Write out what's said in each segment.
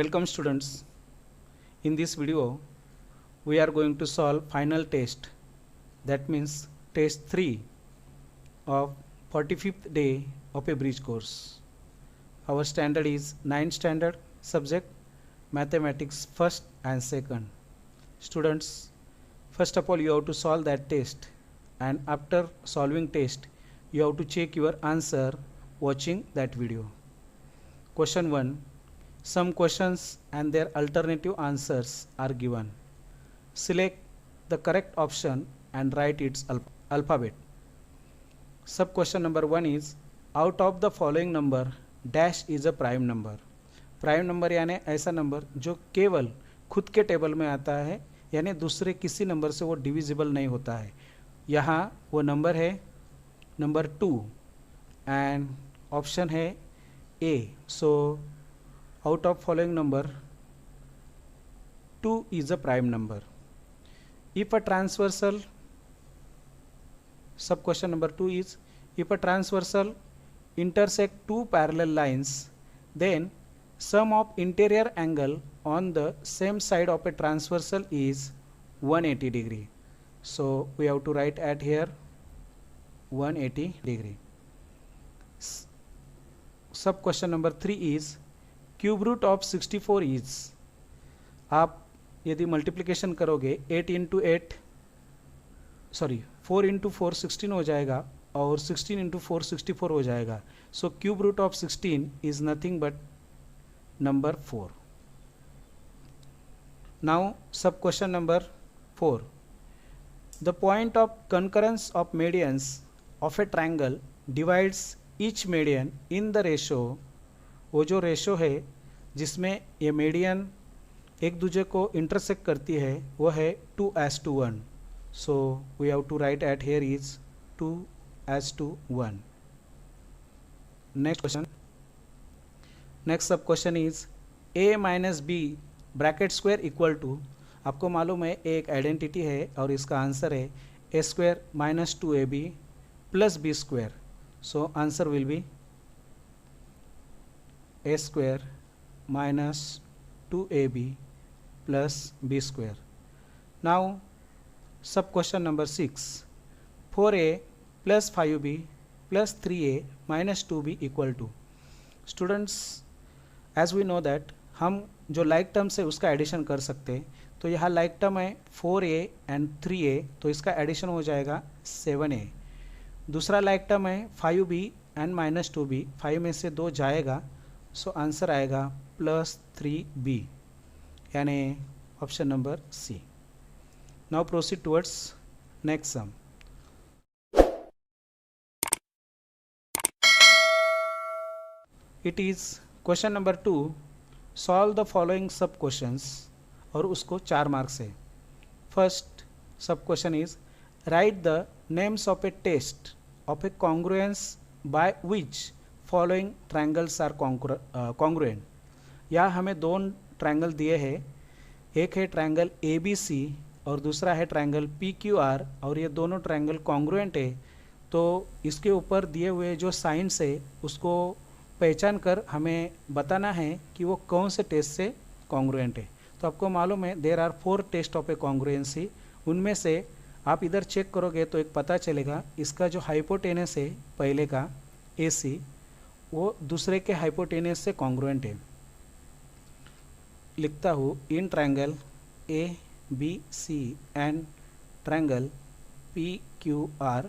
Welcome students. In this video we are going to solve final test, that means test 3 of 45th day of a bridge course. Our standard is 9th standard, subject mathematics first and second. Students, first of all you have to solve that test, and after solving test you have to check your answer watching that video. Question 1. Some questions and their alternative answers are given. Select the correct option and write its alphabet. Sub question number 1 is, out of the following number dash is a prime number. Prime number यानी ऐसा number जो केवल खुद के table में आता है, यानी दूसरे किसी नंबर से वो डिविजिबल नहीं होता है. यहाँ वो नंबर है नंबर 2 एंड ऑप्शन है ए. सो out of following number 2 is a prime number. If a transversal, sub question number 2 is, if a transversal intersect two parallel lines, then sum of interior angle on the same side of a transversal is 180 degree. So we have to write at here 180 degree. Sub question number 3 is, cube root of 64 is, आप यदि multiplication करोगे 8 into 8 sorry 4 into 4 16 हो जाएगा और 16 into 4 64 हो जाएगा. So cube root of 16 is nothing but number 4. Now sub question number 4. The point of concurrence of medians of a triangle divides each median in the ratio. वो जो ratio है जिसमें ये मीडियन एक दूसरे को इंटरसेक्ट करती है वो है 2:1. So we have to write at here is 2:1. Next question. Next sub question is a minus B bracket square equal to, आपको मालूम है एक आइडेंटिटी है और इसका आंसर है a square minus 2ab plus b square. So answer will be a square minus 2ab plus b square. Now sub question number 6. 4a plus 5b plus 3a minus 2b equal to. Students, as we know that हम जो like term से उसका addition कर सकते हैं, तो यहाँ like term है 4a एंड 3a, तो इसका एडिशन हो जाएगा 7a. दूसरा लाइक टर्म है 5b एंड माइनस 2b, 5 में से 2 जाएगा, सो आंसर आएगा प्लस 3b, यानी option number c. Now proceed towards next sum. It is question number 2. Solve the following sub questions, और उसको 4 मार्क्स है. First sub question is, write the names of a test of a congruence by which following triangles are congruent. यहाँ हमें 2 triangle दिए हैं, एक है triangle ABC और दूसरा है ट्रायंगल PQR, और ये दोनों ट्रायंगल कॉन्ग्रुएंट है. तो इसके ऊपर दिए हुए जो साइंस है उसको पहचान कर हमें बताना है कि वो कौन से टेस्ट से कॉन्ग्रुएंट है. तो आपको मालूम है there are 4 test of a congruency. उनमें से आप इधर चेक करोगे तो एक पता चलेगा, इसका जो हाइपोटेनस है पहले का AC, वो दूसरे के हाइपोटेनस से कॉन्ग्रुएंट है. लिखता हूँ, इन triangle ABC and triangle PQR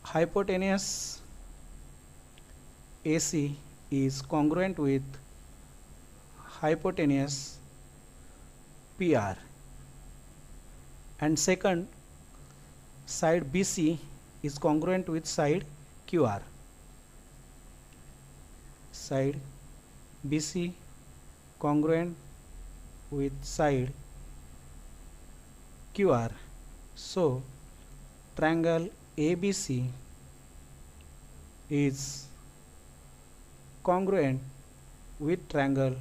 hypotenuse AC is congruent with hypotenuse PR, and second side BC is congruent with side QR. Side BC congruent with side QR. So triangle ABC is congruent with triangle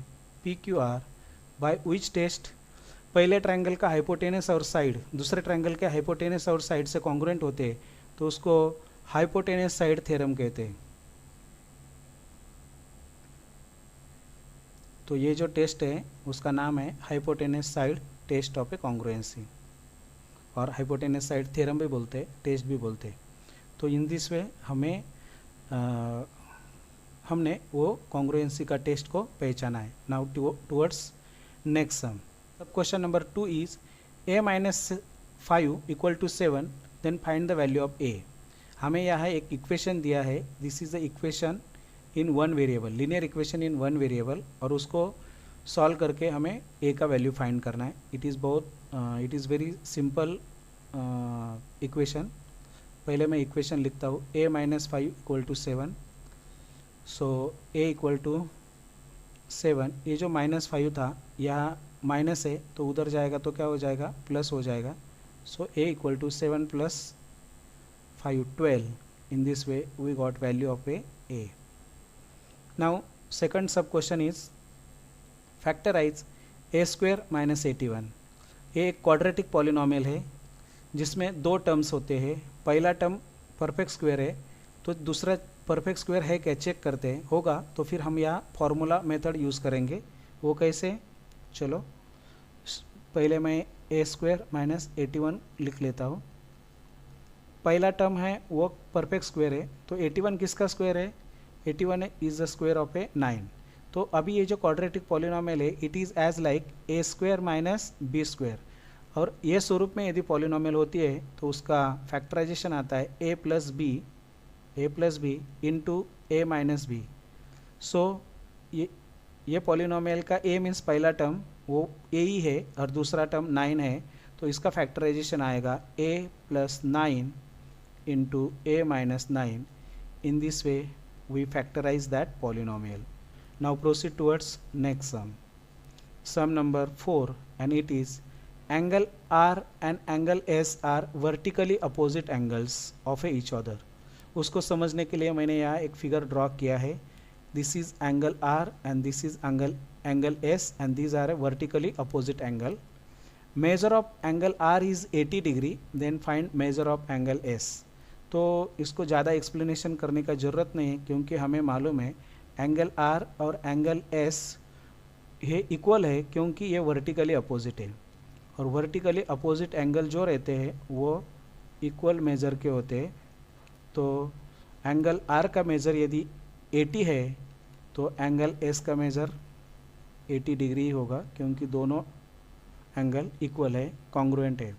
PQR by which test. पहले triangle का hypotenuse और side दूसरे triangle के hypotenuse और side से congruent होते हैं तो उसको हाइपोटेनस साइड थ्योरम कहते हैं. तो ये जो टेस्ट है उसका नाम है hypotenuse side test of a congruency, और हाइपोटेनस साइड थ्योरम भी बोलते, टेस्ट भी बोलते। तो इन दिस वे हमने वो कॉन्ग्रुएंसी का टेस्ट को पहचाना है। Now towards next sum. अब question number 2 is a-5 equal to 7, then find the value of a। हमें यहाँ एक इक्वेशन दिया है, this is the equation in one variable, linear equation in one variable, और उसको सॉल्व करके हमें a का वैल्यू फाइंड करना है। It is very simple equation. पहले मैं इक्वेशन लिखता हूँ, a-5 equal to 7, so a equal to 7। ये जो -5 था यहाँ माइनस है तो उधर जाएगा तो क्या हो जाएगा, प्लस हो जाएगा। So a equal to 7 + 5 12। In this way we got value of a। Now second sub question is factorise a² - 81। ये एक क्वाड्रेटिक पॉलिनोमियल है जिसमें दो टर्म्स होते हैं। पहला टर्म परफेक्ट स्क्वायर है, तो दूसरा परफेक्ट स्क्वायर है क्या चेक करते हैं, होगा तो फिर हम यहाँ फॉर्मूला मेथड यूज़ करेंगे। वो कैसे, चलो पहले मैं a² - 81 लिख लेता हूँ। पहला टर्म है वो परफेक्ट स्क्वायर है, तो 81 किसका स्क्वायर है, 81 is the square of a 9। तो अभी ये जो क्वाड्रेटिक पॉलिनोमियल है it is as like a² - b², और ये स्वरूप में यदि पॉलिनोमियल होती है तो उसका फैक्टराइजेशन आता है a + b into a - b। सो ये पॉलिनोमियल का a मीन्स पहला टर्म वो a ही है और दूसरा टर्म 9 है, तो इसका फैक्टराइजेशन आएगा a + 9 into a - 9। In this way we factorize that polynomial. Now proceed towards next sum. Sum number 4, and it is angle R and angle S are vertically opposite angles of each other. उसको समझने के लिए मैंने यहाँ एक figure draw किया है। This is angle R and this is angle S, and these are a vertically opposite angle. Measure of angle R is 80 degree, then find measure of angle S. तो इसको ज़्यादा एक्सप्लेनेशन करने का ज़रूरत नहीं है, क्योंकि हमें मालूम है एंगल R और एंगल S ये इक्वल है, क्योंकि ये वर्टिकली अपोजिट है, और वर्टिकली अपोजिट एंगल जो रहते हैं वो इक्वल मेज़र के होते हैं। तो एंगल R का मेज़र यदि 80 है तो एंगल S का मेज़र 80 डिग्री होगा, क्योंकि दोनों एंगल इक्वल है, कॉन्ग्रुएंट है।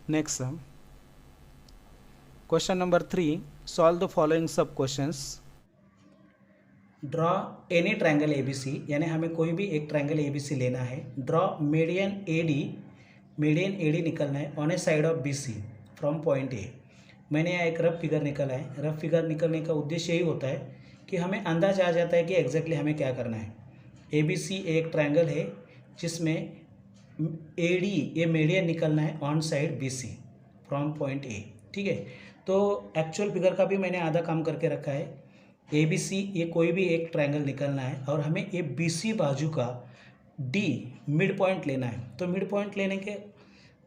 Next sum, question number 3, solve the following sub questions. Draw any triangle ABC, यानी हमें कोई भी एक ट्रायंगल ABC लेना है। ड्रॉ मीडियन AD निकलना है on A side of BC from point A। मैंने यहाँ एक रफ फिगर निकाला है। रफ फिगर निकलने का उद्देश्य यही होता है कि हमें अंदाज आ जाता है कि एग्जैक्टली हमें क्या करना है। ABC एक ट्रायंगल है जिसमें AD ये मीडियन निकलना है on side BC from point A, ठीक है। तो एक्चुअल फिगर का भी मैंने आधा काम करके रखा है। ABC ये कोई भी एक ट्रायंगल निकलना है और हमें ये BC बाजू का D मिड पॉइंट लेना है। तो मिड पॉइंट लेने के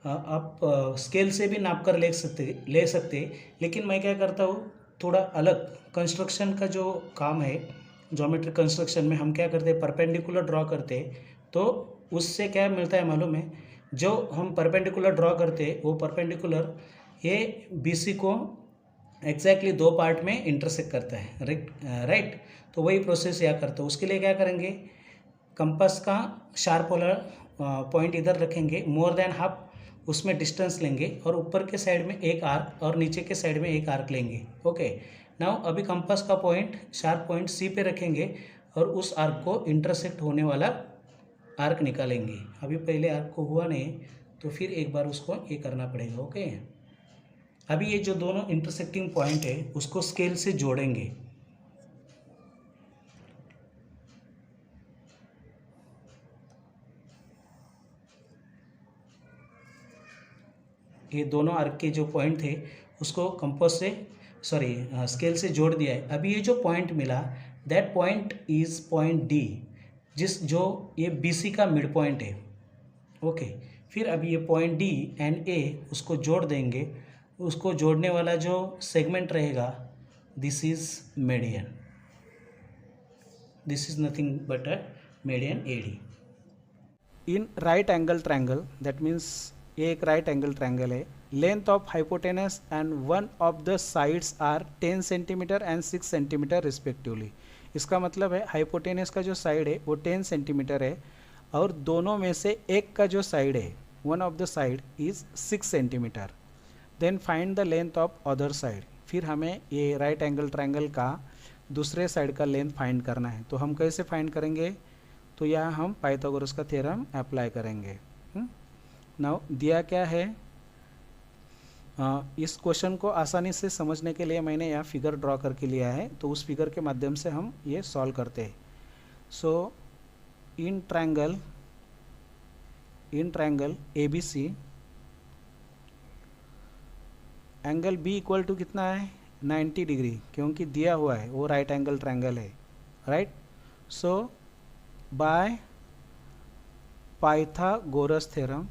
आप स्केल से भी नाप कर ले सकते, लेकिन मैं क्या करता हूँ, थोड़ा अलग कंस्ट्रक्शन का जो काम है, ज्योमेट्रिक कंस्ट्रक्शन में हम क्या करते हैं, परपेंडिकुलर ड्रॉ करते हैं। तो उससे क्या मिलता है मालूम है, जो हम परपेंडिकुलर ड्रॉ करते हैं वो परपेंडिकुलर ये BC को एग्जैक्टली दो पार्ट में इंटरसेक्ट करता है, राइट। तो वही प्रोसेस यहाँ करते हैं। उसके लिए क्या करेंगे, कंपास का शार्प वाला पॉइंट इधर रखेंगे, मोर देन हाफ उसमें डिस्टेंस लेंगे, और ऊपर के साइड में एक आर्क और नीचे के साइड में एक आर्क लेंगे। ओके, नाउ अभी कंपास का पॉइंट शार्प पॉइंट C पे रखेंगे और उस आर्क को इंटरसेक्ट होने वाला आर्क निकालेंगे। अभी पहले आर्क को हुआ नहीं तो फिर एक बार उसको ये करना पड़ेगा। ओके, अभी ये जो दोनों इंटरसेक्टिंग पॉइंट है उसको स्केल से जोड़ेंगे। ये दोनों आर्क के जो पॉइंट थे उसको कंपास से स्केल से जोड़ दिया है। अभी ये जो पॉइंट मिला, that point is point D, जो ये BC का मिड पॉइंट है। ओके, फिर अभी ये पॉइंट D एंड A उसको जोड़ देंगे। उसको जोड़ने वाला जो सेगमेंट रहेगा, this is median, this is nothing but a median AD. In right angle triangle, that means ये एक right angle triangle है, length of hypotenuse and one of the sides are 10 cm and 6 cm respectively. इसका मतलब है hypotenuse का जो side है वो 10 सेंटीमीटर है और दोनों में से एक का जो साइड है one of the side is 6 centimetre. Then find the length of other side. फिर हमें ये राइट एंगल ट्रायंगल का दूसरे साइड का लेंथ फाइंड करना है. तो हम कैसे फाइंड करेंगे? तो यहाँ हम पाइथागोरस का थ्योरम अप्लाई करेंगे. नाउ दिया क्या है, इस क्वेश्चन को आसानी से समझने के लिए मैंने यहाँ फिगर ड्रॉ करके लिया है, तो उस फिगर के माध्यम से हम ये सॉल्व करते हैं. So in triangle ABC angle B equal to कितना है 90 डिग्री, क्योंकि दिया हुआ है वो राइट एंगल ट्रायंगल है, right. So by Pythagoras theorem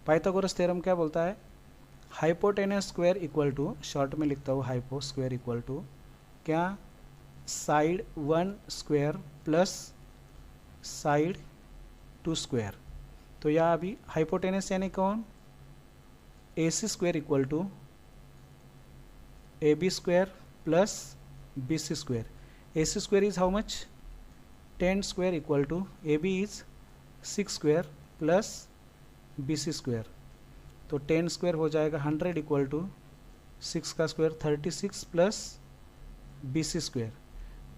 Pythagoras theorem क्या बोलता है? Hypotenuse square equal to, short में लिखता हूँ हाइपो स्क्वायर इक्वल टू क्या, side 1 square plus side 2 square. तो यह अभी हाइपोटेनस यानी कौन? AC square equal to AB square plus BC square. AC square is how much? 10 square equal to AB is 6 square plus BC square. तो 10 square हो जाएगा 100 equal to 6 का square 36 plus BC square.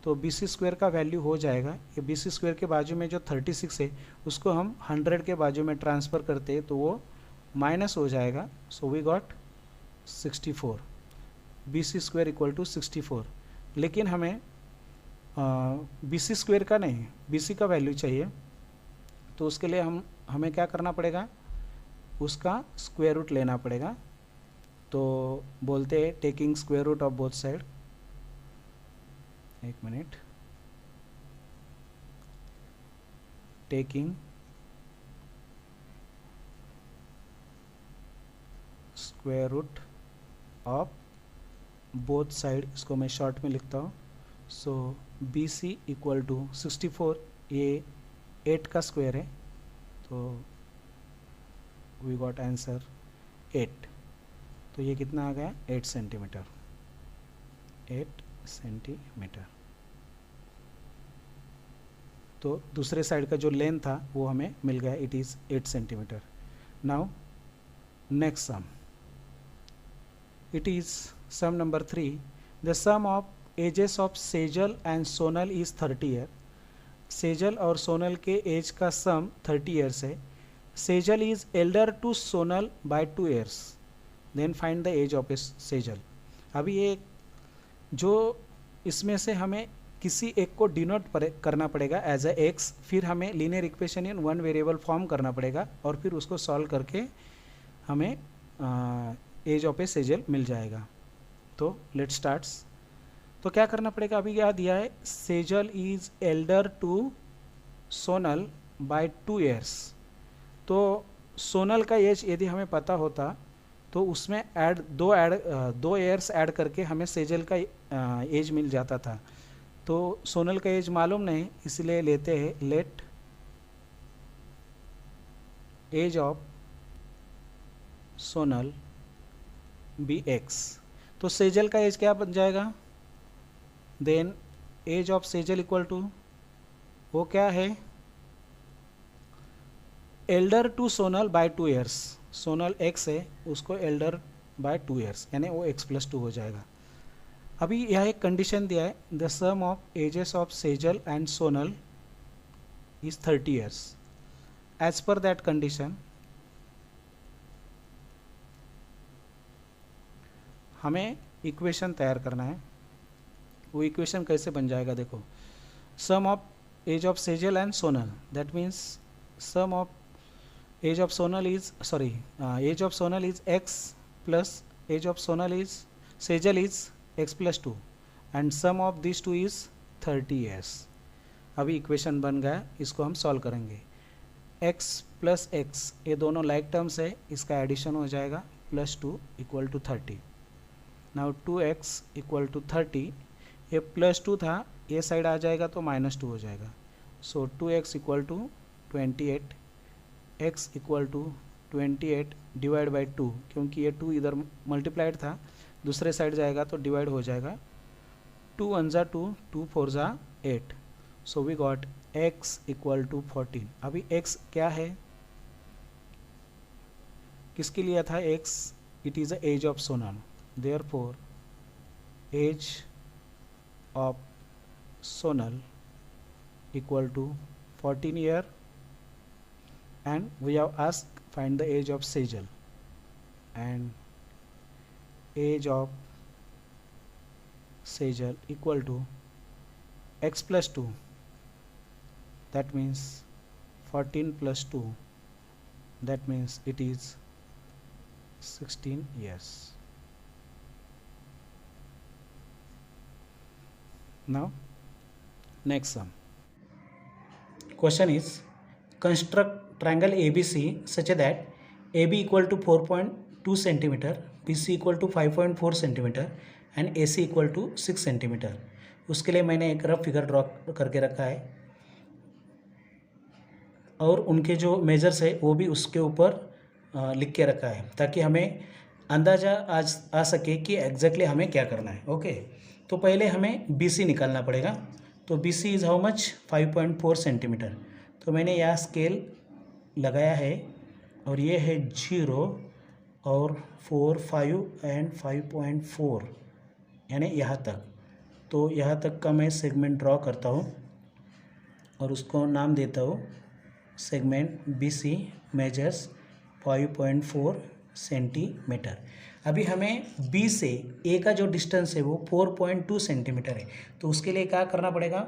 तो BC square का value हो जाएगा, ये BC square के बाजू में जो 36 है उसको हम 100 के बाजू में ट्रांसफ़र करते हैं तो वो माइनस हो जाएगा. So we got 64. BC square equal to 64. लेकिन हमें BC स्क्वायर का नहीं, BC का वैल्यू चाहिए. तो उसके लिए हमें क्या करना पड़ेगा? उसका स्क्वायर रूट लेना पड़ेगा. तो बोलते हैं taking square root of both side. एक minute. Taking square root of both side, इसको मैं शॉर्ट में लिखता हूँ. सो BC इक्वल टू 64, ये 8 का स्क्वायर है, तो वी गॉट आंसर 8. तो ये कितना आ गया? 8 सेंटीमीटर. 8 सेंटीमीटर. तो दूसरे साइड का जो लेंथ था वो हमें मिल गया, it is 8 centimetre. Now next sum, it is sum number 3. The sum of ages of Sejal and Sonal is 30 year. Sejal और सोनल के एज का सम 30 ईयर्स है. Sejal is elder to Sonal by 2 years. Then find the age of a Sejal. अभी ये जो इसमें से हमें किसी एक को डिनोट करना पड़ेगा एज अ एक्स, फिर हमें linear equation in one variable form करना पड़ेगा और फिर उसको सॉल्व करके हमें एज ऑफ ए सेजल मिल जाएगा. तो लेट स्टार्ट्स. तो क्या करना पड़ेगा? अभी क्या दिया है? Sejal is elder to Sonal by 2 years. तो सोनल का एज यदि हमें पता होता तो उसमें दो ईयर्स ऐड करके हमें सेजल का एज मिल जाता था. तो सोनल का एज मालूम नहीं, इसलिए लेते हैं let age of Sonal be x. तो सेजल का एज क्या बन जाएगा? Then age of Sejal equal to वो क्या है? Elder to Sonal by 2 years. Sonal x है, उसको एल्डर बाय 2 years, यानी वो x+2 हो जाएगा. अभी यह एक कंडीशन दिया है, the sum of ages of Sejal and Sonal is 30 years. As पर दैट कंडीशन हमें इक्वेशन तैयार करना है. वो इक्वेशन कैसे बन जाएगा? देखो, sum of age of Sejal and Sonal, that means sum of age of sonal is age of sonal is x plus age of sonal is sejal is x+2 and sum of these two is 30 years. अभी equation बन गया, इसको हम solve करेंगे. x plus x ये दोनों like terms है, इसका एडिशन हो जाएगा +2 equal to 30. Now 2x equal to 30, ये +2 था, ये साइड आ जाएगा तो -2 हो जाएगा। So 2x equal to 28, x equal to 28 divide by 2, क्योंकि ये 2 इधर मल्टीप्लाइड था, दूसरे साइड जाएगा तो डिवाइड हो जाएगा। 2 1 ज़ा 2, 2 4 ज़ा 8, so we got x equal to 14। अभी x क्या है, किसके लिए था x? It is the age of Sonal, therefore age of Sonal equal to 14 year, and we have asked find the age of Sejal, and age of Sejal equal to x plus 2, that means 14 plus 2, that means it is 16 years. Now next sum. Question is, construct triangle ABC such that AB equal to 4.2 centimeter, BC equal to 5.4 centimeter and AC equal to 6 centimeter. उसके लिए मैंने एक rough figure draw करके रखा है और उनके जो मेजर्स है वो भी उसके ऊपर लिख के रखा है, ताकि हमें अंदाज़ा आ सके कि एग्जैक्टली हमें क्या करना है। ओके, तो पहले हमें BC निकालना पड़ेगा। तो BC is how much? 5.4 centimetre. तो मैंने यहाँ स्केल लगाया है और ये है 0 और 4 5 एंड 5.4, यानी यहाँ तक। तो यहाँ तक का मैं सेगमेंट ड्रॉ करता हूँ और उसको नाम देता हूँ सेगमेंट BC मेजर्स 5.4 सेंटीमीटर। अभी हमें B से A का जो डिस्टेंस है वो 4.2 सेंटीमीटर है। तो उसके लिए क्या करना पड़ेगा,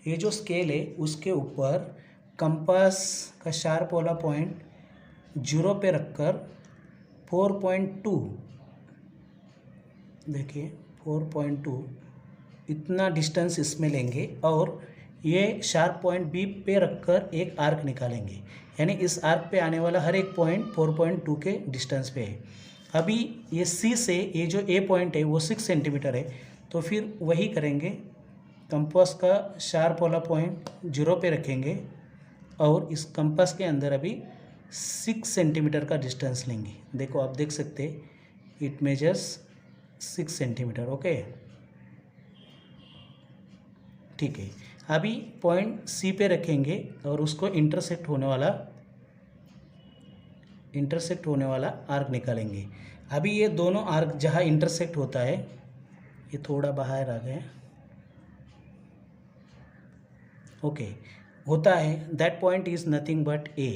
ये जो स्केल है उसके ऊपर कंपास का शार्प वाला पॉइंट 0 पे रखकर 4.2, देखिए 4.2 इतना डिस्टेंस इसमें लेंगे और ये शार्प पॉइंट B पे रखकर एक आर्क निकालेंगे, यानी इस आर्क पे आने वाला हर एक पॉइंट 4.2 के डिस्टेंस पे है। अभी ये C से ये जो A पॉइंट है वो 6 सेंटीमीटर है, तो फिर वही करेंगे, कंपास का शार्प वाला पॉइंट 0 पे रखेंगे और इस कंपास के अंदर अभी 6 सेंटीमीटर का डिस्टेंस लेंगे। देखो आप देख सकते हैं इट मेजर्स 6 सेंटीमीटर। ओके, ठीक है। अभी पॉइंट C पे रखेंगे और उसको इंटरसेक्ट होने वाला आर्क निकालेंगे। अभी ये दोनों आर्क जहाँ इंटरसेक्ट होता है, ये थोड़ा बाहर आ गए, ओके, होता है, that point is nothing but A।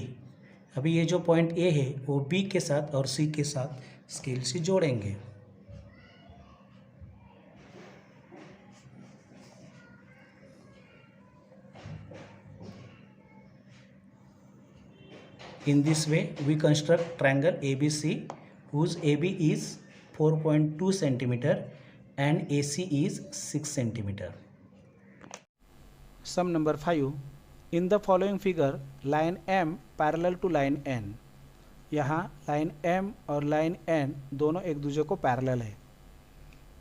अभी ये जो पॉइंट A है वो B के साथ और C के साथ स्केल से जोड़ेंगे। In this way, we construct triangle ABC, whose AB is 4.2 centimeter and AC is 6 centimeter. Sum number 5. In the following figure, line M parallel to line N. यहाँ लाइन M और line N दोनों एक दूसरे को parallel है।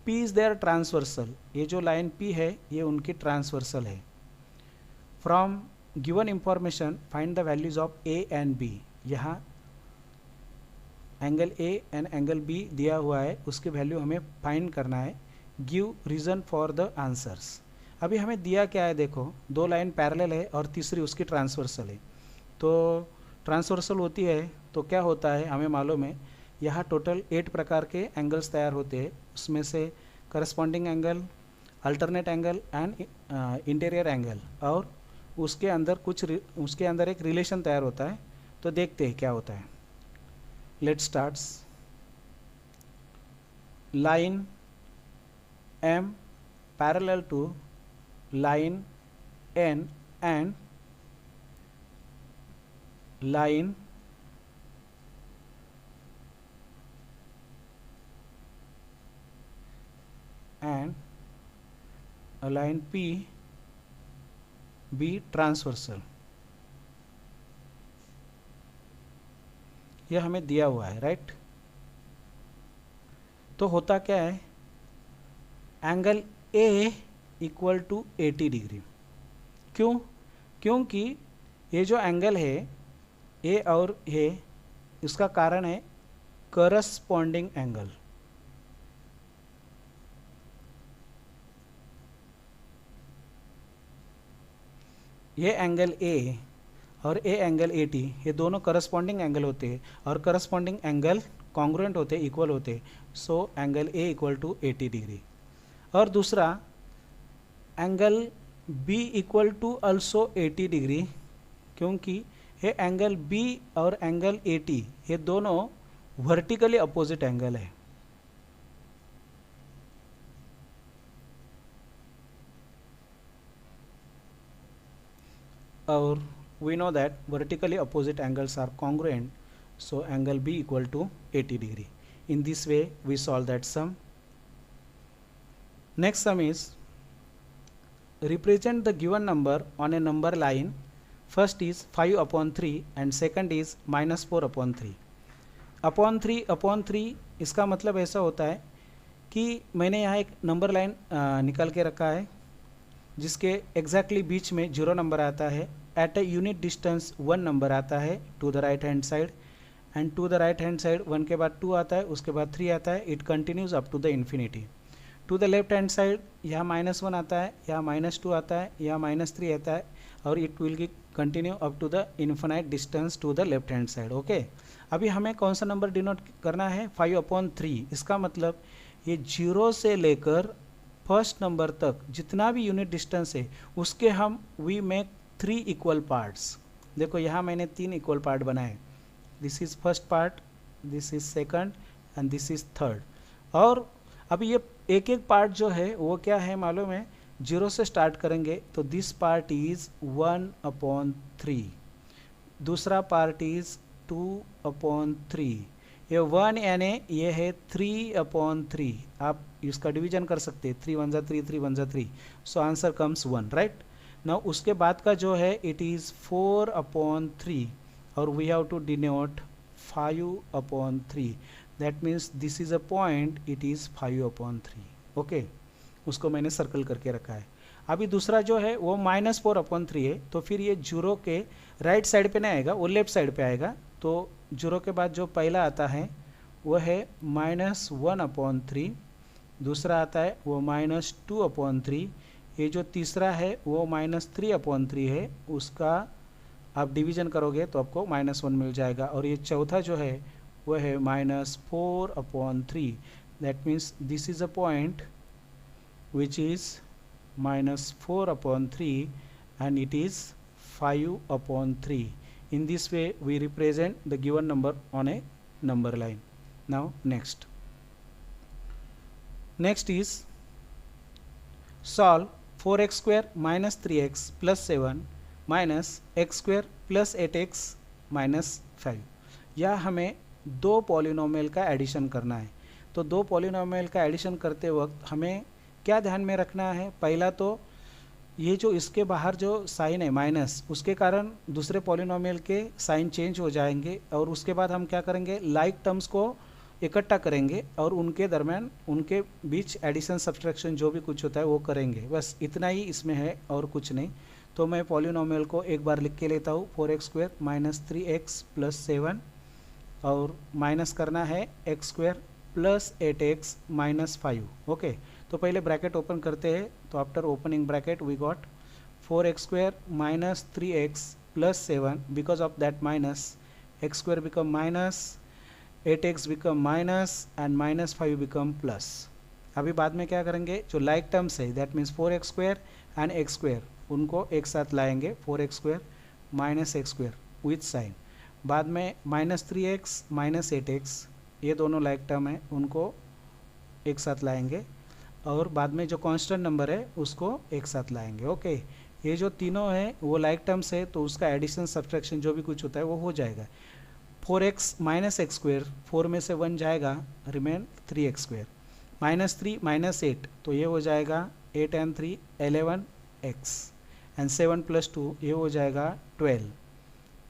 P is their transversal. ये जो line P है ये उनकी ट्रांसवर्सल है। From given information find the values of A and B। यहाँ angle A and angle B दिया हुआ है, उसके वैल्यू हमें फाइंड करना है। Give reason for the answers. अभी हमें दिया क्या है, देखो दो लाइन पैरेलल है और तीसरी उसकी ट्रांसवर्सल है। तो ट्रांसवर्सल होती है तो क्या होता है हमें मालूम है, यहाँ टोटल 8 प्रकार के एंगल्स तैयार होते हैं। उसमें से corresponding angle, alternate angle and interior angle, और उसके अंदर एक रिलेशन तैयार होता है। तो देखते हैं क्या होता है। Let's starts. Line M parallel to line N and line line P B transversal, यह हमें दिया हुआ है, राइट। तो होता क्या है, angle a equal to 80 degree. क्यों? क्योंकि ये जो एंगल है ए और ए, इसका कारण है करस्पॉन्डिंग एंगल। ये एंगल ए और ए एंगल 80, ये दोनों करस्पॉन्डिंग एंगल होते हैं और करस्पॉन्डिंग एंगल कॉन्ग्रुएंट होते, इक्वल होते। So angle a equal to 80 degree. और दूसरा angle b equal to also 80 degree, क्योंकि ये एंगल बी और एंगल 80 ये दोनों वर्टिकली अपोजिट एंगल है। और we know that vertically opposite angles are congruent, so angle B equal to 80 degree. In this way we solve that sum. Next sum is represent the given number on a number line. First is 5 upon 3 and second is minus 4 upon 3. upon 3 इसका मतलब ऐसा होता है कि मैंने यहाँ एक number line निकाल के रखा है जिसके एग्जैक्टली बीच में 0 नंबर आता है। At a unit distance 1 number आता है to the right hand side, and to the right hand side 1 के बाद 2 आता है, उसके बाद 3 आता है। It continues up to the infinity. To the left hand side यहाँ -1 आता है, यहाँ -2 आता है, यहाँ -3 आता है, और it will continue up to the infinite distance to the left hand side. Okay, अभी हमें कौन सा नंबर डिनोट करना है? 5 upon 3। इसका मतलब ये 0 से लेकर फर्स्ट नंबर तक जितना भी यूनिट डिस्टेंस है उसके हम वी मेक 3 इक्वल पार्ट्स। देखो यहाँ मैंने 3 इक्वल पार्ट बनाए। This is first part, this is second and this is third. और अभी ये एक एक पार्ट जो है वो क्या है मालूम है? 0 से स्टार्ट करेंगे तो दिस पार्ट इज 1 upon 3, दूसरा पार्ट इज 2 upon 3, ये 1 यानी ये है 3 upon 3। आप इसका डिवीजन कर सकते हैं, 3 1 3, 3 1 3, so answer comes 1, right. Now उसके बाद का जो है इट इज़ 4 upon 3 और we have to denote 5 upon 3। That means this is a point, it is 5 upon 3। Okay, उसको मैंने सर्कल करके रखा है। अभी दूसरा जो है वो -4 upon 3 है, तो फिर ये 0 के राइट साइड पे नहीं आएगा, वो लेफ्ट साइड पे आएगा। तो 0 के बाद जो पहला आता है वो है -1 upon 3, दूसरा आता है वो -2 upon 3, ये जो तीसरा है वो -3 upon 3 है, उसका आप डिवीजन करोगे तो आपको -1 मिल जाएगा। और ये चौथा जो है वो है -4 upon 3। That means this is a point which is -4 upon 3 and it is 5 upon 3. In this way we represent the given number on a number line. Now next is solve 4x square minus 3x plus 7 minus x square plus 8x minus 5। या हमें दो polynomial का addition करना है। तो दो polynomial का addition करते वक्त हमें क्या ध्यान में रखना है? पहला तो ये जो इसके बाहर जो साइन है माइनस, उसके कारण दूसरे पॉलिनोमियल के साइन चेंज हो जाएंगे। और उसके बाद हम क्या करेंगे? लाइक टर्म्स को इकट्ठा करेंगे और उनके दरमियान उनके बीच एडिशन सब्सट्रैक्शन जो भी कुछ होता है वो करेंगे। बस इतना ही इसमें है और कुछ नहीं। तो मैं पॉलिनोमियल को एक बार लिख के लेता हूँ, 4x square minus 3x plus 7 और माइनस करना है x square plus 8x minus 5। Okay, तो पहले ब्रैकेट ओपन करते हैं। तो after opening bracket we got 4x square minus 3x plus 7, because of that minus x square become minus, 8x become minus and minus 5 become plus. अभी बाद में क्या करेंगे? जो लाइक टर्म्स है that means 4x square and x square उनको एक साथ लाएंगे, 4x square minus x square with sign. बाद में माइनस 3x माइनस 8x ये दोनों लाइक टर्म है, उनको एक साथ लाएंगे। और बाद में जो कांस्टेंट नंबर है उसको एक साथ लाएंगे। ओके, ये जो तीनों है वो लाइक टर्म्स है, तो उसका एडिशन सब्सट्रैक्शन जो भी कुछ होता है वो हो जाएगा। 4x माइनस एक्स स्क्वायर, 4 में से 1 जाएगा, remain 3x square, minus 3 minus 8, तो ये हो जाएगा 8 एंड 3 11x एंड 7 प्लस 2 ये हो जाएगा 12।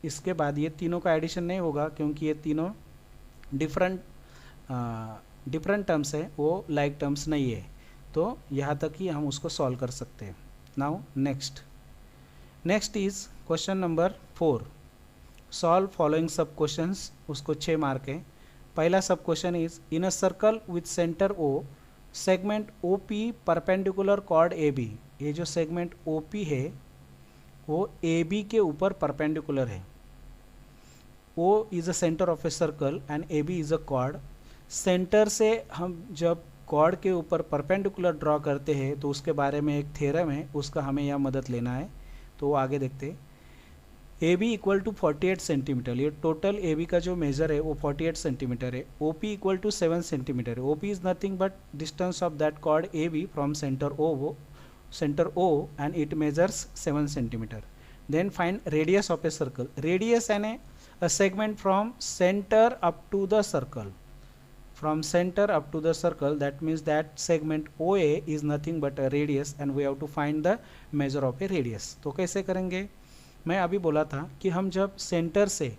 इसके बाद ये तीनों का एडिशन नहीं होगा क्योंकि ये तीनों डिफरेंट टर्म्स है, वो लाइक टर्म्स नहीं है। तो यहाँ तक ही हम उसको सॉल्व कर सकते हैं। Now next is question number 4, solve following sub questions. उसको 6 मार्क है। पहला sub question is in a circle with centre O, segment O P perpendicular chord A B. ये जो सेगमेंट ओ पी है वो ए बी के ऊपर perpendicular है। O is a center of a circle and AB is a chord। Centre से हम जब कॉर्ड के ऊपर परपेंडिकुलर ड्रॉ करते हैं तो उसके बारे में एक थ्योरम है, उसका हमें यह मदद लेना है। तो वो आगे देखते हैं। A B equal to 48 centimetre, ये टोटल ए बी का जो मेजर है वो 48 सेंटीमीटर है। O P equal to 7 centimetre है। O P is nothing but distance of that chord A B from centre O and it measures 7 centimetre. Then find radius of a circle. Radius यानी a segment from center up to the circle, from center up to the circle, that means that segment OA is nothing but a radius and we have to find the measure of a radius। तो कैसे करेंगे? मैं अभी बोला था कि हम जब सेंटर से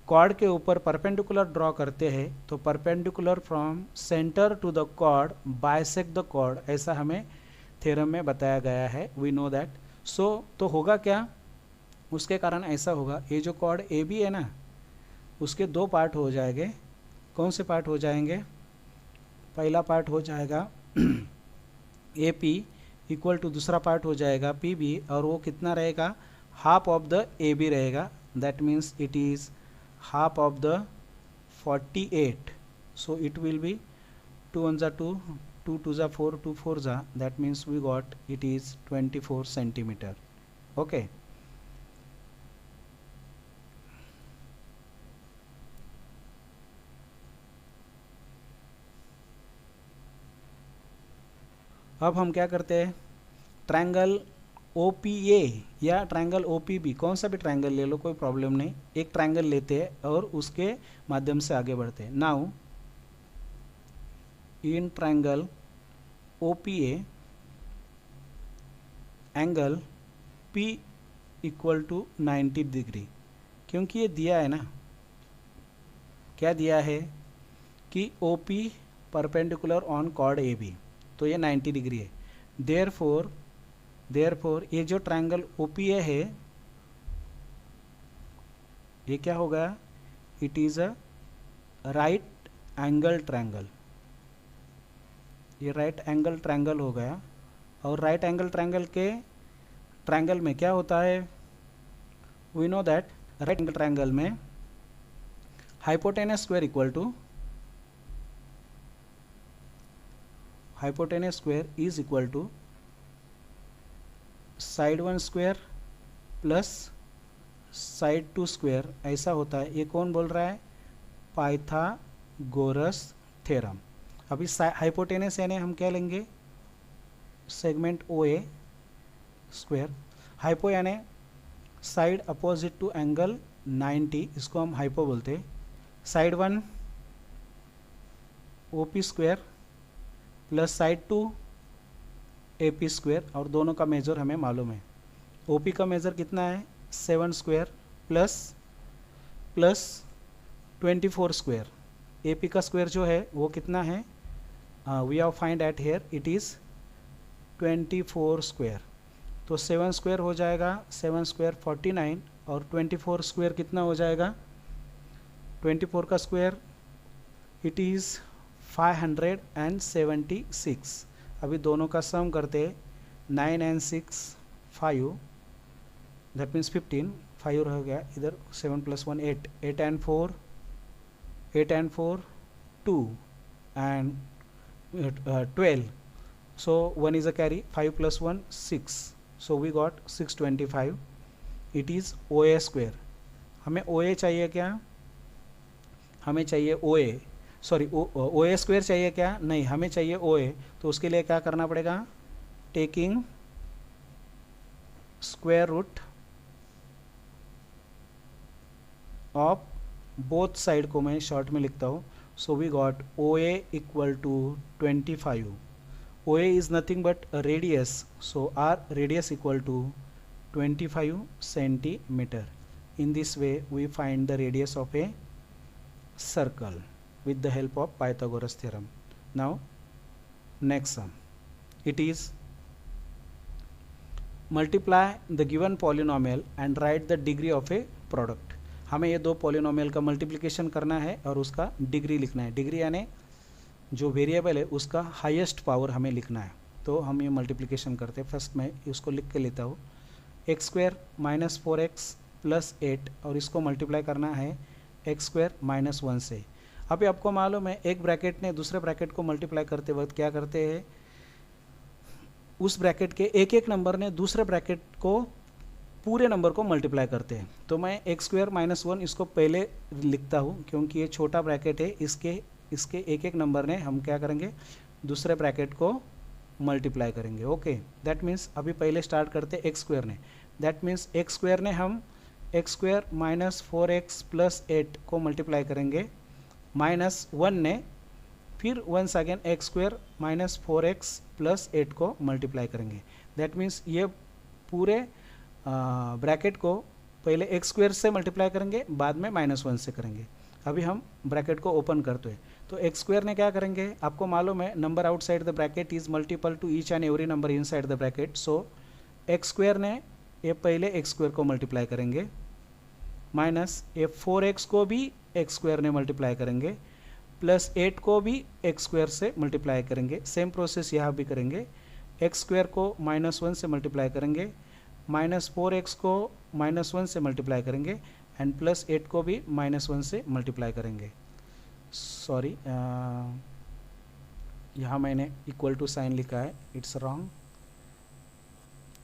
कॉर्ड के ऊपर परपेंडिकुलर ड्रॉ करते हैं तो perpendicular from centre to the chord bisect the chord, ऐसा हमें थ्योरम में बताया गया है। We know that. सो तो होगा क्या, उसके कारण ऐसा होगा, ये जो कॉर्ड ए बी है ना, उसके 2 पार्ट हो जाएंगे। कौन से पार्ट हो जाएंगे? पहला पार्ट हो जाएगा ए पी इक्वल टू दूसरा पार्ट हो जाएगा पी बी, और वो कितना रहेगा? Half of the A B रहेगा। That means it is half of the 48। So it will be 2 1 जा 2, 2 2 जा 4, 2 4 जा, that means we got it is 24 centimetre. Okay. अब हम क्या करते हैं, ट्रायंगल ओ पी ए या ट्रायंगल ओ पी बी, कौन सा भी ट्रायंगल ले लो, कोई प्रॉब्लम नहीं। एक ट्रायंगल लेते हैं और उसके माध्यम से आगे बढ़ते हैं। Now in triangle O P A angle P equal to 90 degree, क्योंकि ये दिया है ना, क्या दिया है कि O P perpendicular on chord A B, तो ये 90 डिग्री है। देयरफॉर ये जो ट्रायंगल OPA है ये क्या होगा? It is a right angle triangle. ये राइट एंगल ट्रायंगल हो गया। और राइट एंगल ट्रायंगल में क्या होता है? We know that right angle triangle में hypotenuse square equal to hypotenuse square is equal to side 1 square plus side 2 square, ऐसा होता है। ये कौन बोल रहा है? Pythagoras theorem. अभी हाइपोटेनस यानी हम क्या लेंगे? Segment OA square. हाइपो यानी साइड अपोजिट टू एंगल 90, इसको हम हाइपो बोलते हैं। Side 1 OP square plus side 2 AP square, और दोनों का मेजर हमें मालूम है। OP का मेजर कितना है? 7 स्क्वायर प्लस 24 स्क्वायर। AP का स्क्वायर जो है वो कितना है? We have find at here it is 24 square. तो 7 स्क्वायर हो जाएगा, 7 स्क्वायर 49, और 24 स्क्वायर कितना हो जाएगा? 24 का स्क्वायर इट इज़ 576। अभी दोनों का सम करते 9 and 6 5, दैट मीन्स 15, 5 रह गया इधर, 7 + 1 8, 8 and 4 2 and 12, so 1 is a carry, 5 + 1 6, so we got 625। it is OA square. हमें OA चाहिए क्या? हमें चाहिए OA, सॉरी OA स्क्वायर चाहिए क्या? नहीं, हमें चाहिए OA। तो उसके लिए क्या करना पड़ेगा? Taking square root of both side को मैं शॉर्ट में लिखता हूँ। So we got OA equal to 25। OA is nothing but radius, so R radius equal to 25 centimetre. In this way we find the radius of a circle with the help of Pythagoras theorem. Now next sum, it is multiply the given polynomial and write the degree of a product. हमें ये दो polynomial का multiplication करना है और उसका degree लिखना है. डिग्री यानी जो वेरिएबल है उसका हाईएस्ट पावर हमें लिखना है. तो हम ये मल्टीप्लिकेशन करते हैं. फर्स्ट मैं उसको लिख के लेता हूँ. X square minus 4x plus 8 और इसको मल्टीप्लाई करना है एक्स स्क्वायर माइनस 1 से. अभी आपको मालूम है एक ब्रैकेट ने दूसरे ब्रैकेट को मल्टीप्लाई करते वक्त क्या करते हैं, उस ब्रैकेट के एक एक नंबर ने दूसरे ब्रैकेट को पूरे नंबर को मल्टीप्लाई करते हैं. तो मैं एक्स स्क्वायर माइनस 1 इसको पहले लिखता हूँ क्योंकि ये छोटा ब्रैकेट है. इसके एक एक नंबर ने हम क्या करेंगे, दूसरे ब्रैकेट को मल्टीप्लाई करेंगे. ओके, दैट मीन्स अभी पहले स्टार्ट करते एक्स स्क्वायर ने. दैट मीन्स एक्स स्क्वायर ने हम x square minus 4x plus 8 को मल्टीप्लाई करेंगे. माइनस 1 ने फिर once again x square minus 4x plus 8 को मल्टीप्लाई करेंगे. दैट मीन्स ये पूरे ब्रैकेट को पहले एक्स स्क्वायर से मल्टीप्लाई करेंगे, बाद में माइनस 1 से करेंगे. अभी हम ब्रैकेट को ओपन करते हैं. तो एक्स स्क्वायर ने क्या करेंगे, आपको मालूम है number outside the bracket is multiple to each and every number inside the bracket. So x square ने ये पहले एक्स स्क्वायर को मल्टीप्लाई करेंगे, माइनस ये 4x को भी एक्स स्क्वायर ने मल्टीप्लाई करेंगे, प्लस 8 को भी एक्स स्क्वायर से मल्टीप्लाई करेंगे. सेम प्रोसेस यहाँ भी करेंगे. एक्स स्क्वायर को माइनस 1 से मल्टीप्लाई करेंगे, माइनस 4x को माइनस 1 से मल्टीप्लाई करेंगे एंड प्लस 8 को भी माइनस 1 से मल्टीप्लाई करेंगे. सॉरी, यहाँ मैंने इक्वल टू साइन लिखा है, इट्स रॉन्ग.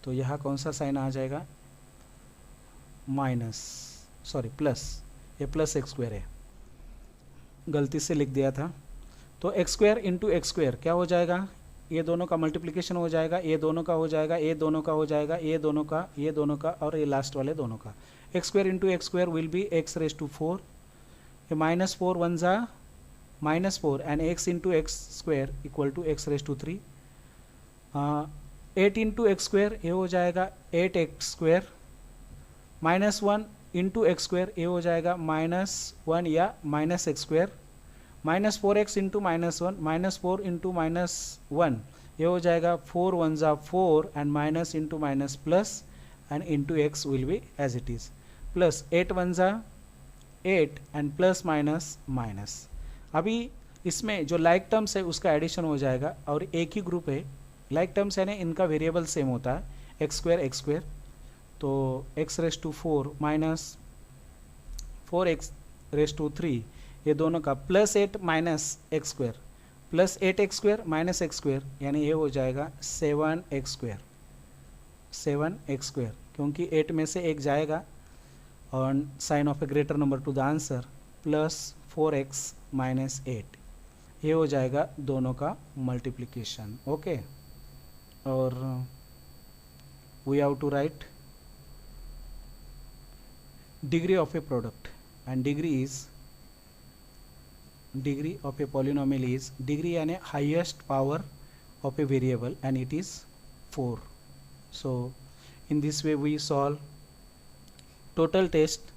तो यहाँ कौन सा साइन आ जाएगा, माइनस, सॉरी प्लस, ये प्लस एक्स स्क्वायर है, गलती से लिख दिया था. तो x square into x square क्या हो जाएगा, ये दोनों का मल्टीप्लिकेशन हो जाएगा, ये दोनों का हो जाएगा, ये दोनों का हो जाएगा, ये दोनों का और ये लास्ट वाले दोनों का. X square into x square will be x raise to 4. ये माइनस 4 वन जा minus 4 and x into x square equal to x raise to 3. 8 into x square ये हो जाएगा 8x square, minus 1 into x square ये हो जाएगा minus 1 या minus x square, minus 4x into minus 1, minus 4 into minus 1 ये हो जाएगा 4 वन जा 4 and minus into minus plus and into x will be as it is, plus 8 one जा 8 and plus minus minus. अभी इसमें जो like terms है उसका एडिशन हो जाएगा और एक ही ग्रुप है. लाइक टर्म्स है ना, इनका वेरिएबल सेम होता है, एक्स स्क्वायर. तो x raise to 4 minus 4x raise to 3 ये दोनों का plus 8 minus x square plus 8x square minus x square, यानी ये हो जाएगा 7x स्क्वायर, क्योंकि 8 में से एक जाएगा और sign of a greater number to the answer, plus 4x minus 8 ये हो जाएगा दोनों का मल्टीप्लिकेशन. ओके, और we have to write degree of a product, and degree of a polynomial is degree यानी highest power of a variable and it is 4. So in this way we solve total test